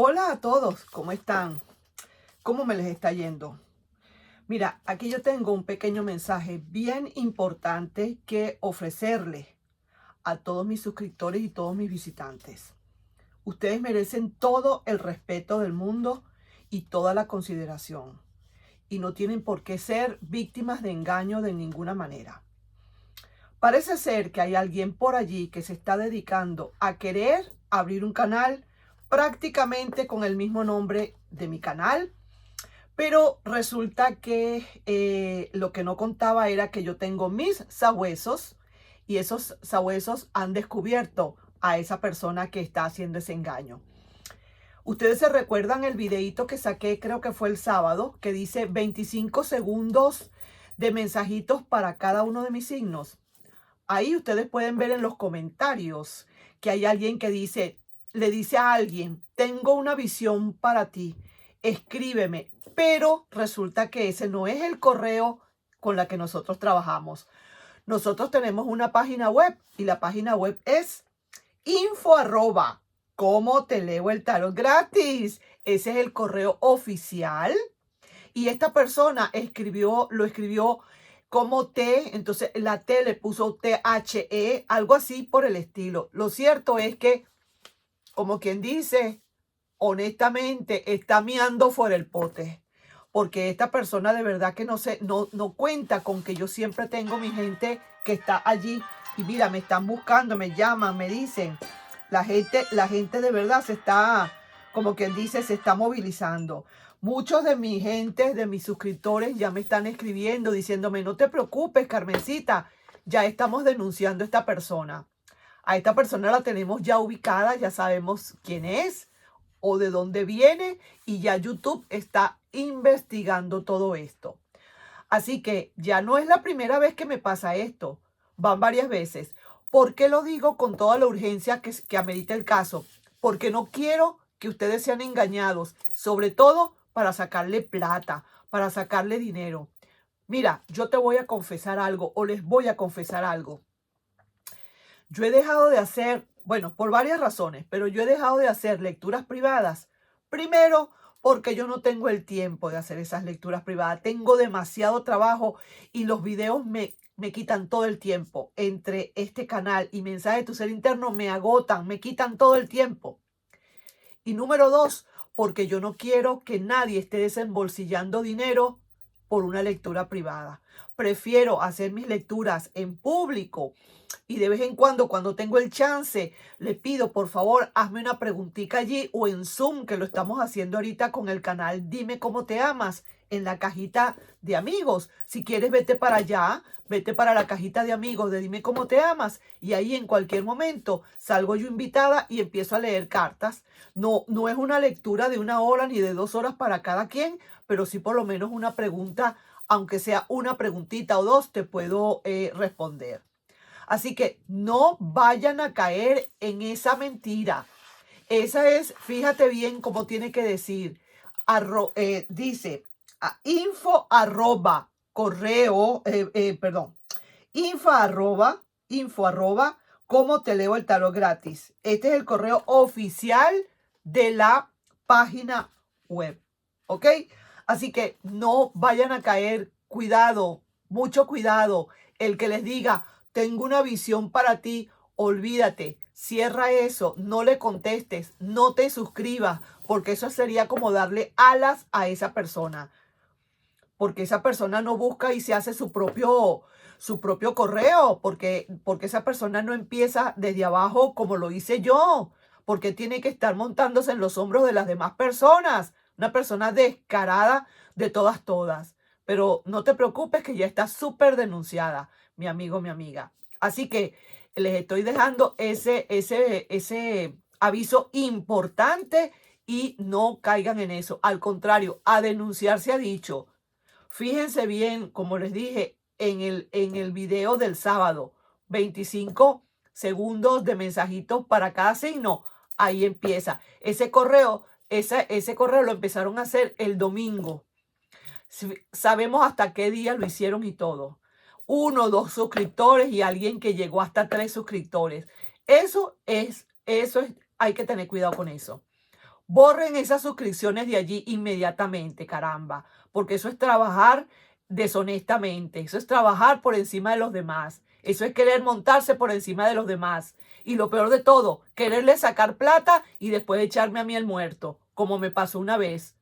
Hola a todos, ¿cómo están? ¿Cómo me les está yendo? Mira, aquí yo tengo un pequeño mensaje bien importante que ofrecerle a todos mis suscriptores y todos mis visitantes. Ustedes merecen todo el respeto del mundo y toda la consideración. Y no tienen por qué ser víctimas de engaño de ninguna manera. Parece ser que hay alguien por allí que se está dedicando a querer abrir un canal prácticamente con el mismo nombre de mi canal. Pero resulta que lo que no contaba era que yo tengo mis sabuesos y esos sabuesos han descubierto a esa persona que está haciendo ese engaño. Ustedes se recuerdan el videito que saqué, creo que fue el sábado, que dice 25 segundos de mensajitos para cada uno de mis signos. Ahí ustedes pueden ver en los comentarios que hay alguien que dice, le dice a alguien, tengo una visión para ti, escríbeme, pero resulta que ese no es el correo con la que nosotros trabajamos. Nosotros tenemos una página web y la página web es info arroba, ¿cómo te leo el tarot gratis? Ese es el correo oficial. Y esta persona lo escribió como T, entonces la T le puso THE, algo así por el estilo. Lo cierto es que, como quien dice, honestamente, está miando fuera el pote. Porque esta persona de verdad que no cuenta con que yo siempre tengo mi gente que está allí. Y mira, me están buscando, me llaman, me dicen. La gente de verdad se está, como quien dice, se está movilizando. Muchos de mi gente, de mis suscriptores, ya me están escribiendo diciéndome, no te preocupes, Carmencita, ya estamos denunciando a esta persona. A esta persona la tenemos ya ubicada, ya sabemos quién es o de dónde viene y ya YouTube está investigando todo esto. Así que ya no es la primera vez que me pasa esto, van varias veces. ¿Por qué lo digo con toda la urgencia que amerita el caso? Porque no quiero que ustedes sean engañados, sobre todo para sacarle plata, para sacarle dinero. Mira, yo te voy a confesar algo o les voy a confesar algo. Yo he dejado de hacer, bueno, por varias razones, pero yo he dejado de hacer lecturas privadas. Primero, porque yo no tengo el tiempo de hacer esas lecturas privadas. Tengo demasiado trabajo y los videos me quitan todo el tiempo. Entre este canal y Mensaje de tu Ser Interno me agotan, me quitan todo el tiempo. Y número dos, porque yo no quiero que nadie esté desembolsillando dinero por una lectura privada. Prefiero hacer mis lecturas en público y de vez en cuando tengo el chance, le pido, por favor, hazme una preguntita allí o en Zoom, que lo estamos haciendo ahorita con el canal Dime Cómo Te Amas, en la cajita de amigos. Si quieres, vete para allá, vete para la cajita de amigos de Dime Cómo Te Amas y ahí en cualquier momento salgo yo invitada y empiezo a leer cartas. No es una lectura de 1 hora ni de 2 horas para cada quien, pero sí por lo menos una pregunta, aunque sea una preguntita o dos, te puedo responder. Así que no vayan a caer en esa mentira. Esa es, fíjate bien cómo tiene que decir. Dice info arroba correo, perdón, info arroba, cómo te leo el tarot gratis. Este es el correo oficial de la página web. ¿Ok? Así que no vayan a caer. Cuidado, mucho cuidado. El que les diga, tengo una visión para ti, olvídate. Cierra eso, no le contestes, no te suscribas, porque eso sería como darle alas a esa persona. Porque esa persona no busca y se hace su propio correo, porque esa persona no empieza desde abajo como lo hice yo, porque tiene que estar montándose en los hombros de las demás personas, una persona descarada de todas. Pero no te preocupes que ya está súper denunciada, mi amigo, mi amiga. Así que les estoy dejando ese aviso importante y no caigan en eso. Al contrario, a denunciar se ha dicho. Fíjense bien, como les dije en el video del sábado, 25 segundos de mensajitos para cada signo. Ahí empieza. Ese correo lo empezaron a hacer el domingo. Sabemos hasta qué día lo hicieron y todo. 1, 2 suscriptores y alguien que llegó hasta 3 suscriptores. Eso es, hay que tener cuidado con eso. borren esas suscripciones de allí inmediatamente, caramba, porque eso es trabajar deshonestamente, eso es trabajar por encima de los demás, eso es querer montarse por encima de los demás. Y lo peor de todo, quererle sacar plata y después echarme a mí el muerto, como me pasó una vez.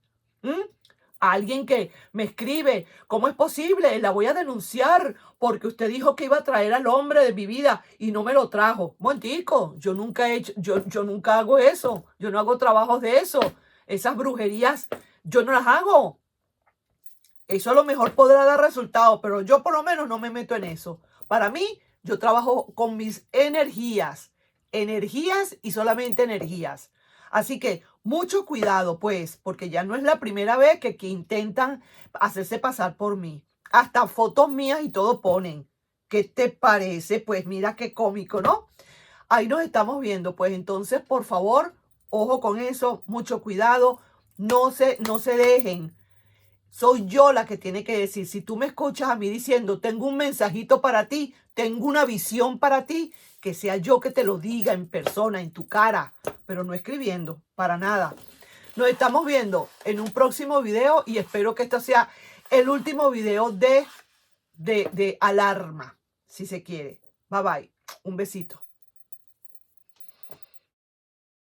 ¿Mm? Alguien que me escribe, ¿cómo es posible? La voy a denunciar porque usted dijo que iba a traer al hombre de mi vida y no me lo trajo. Montico, yo nunca he hecho, yo nunca hago eso. Yo no hago trabajos de eso. Esas brujerías, yo no las hago. Eso a lo mejor podrá dar resultados, pero yo por lo menos no me meto en eso. Para mí, yo trabajo con mis energías, energías y solamente energías. Así que mucho cuidado, pues, porque ya no es la primera vez que intentan hacerse pasar por mí. Hasta fotos mías y todo ponen. ¿Qué te parece? Pues mira qué cómico, ¿no? Ahí nos estamos viendo. Pues entonces, por favor, ojo con eso, mucho cuidado. No se dejen. Soy yo la que tiene que decir, si tú me escuchas a mí diciendo, tengo un mensajito para ti, tengo una visión para ti, que sea yo que te lo diga en persona, en tu cara, pero no escribiendo, para nada. Nos estamos viendo en un próximo video y espero que este sea el último video de alarma, si se quiere. Bye bye. Un besito.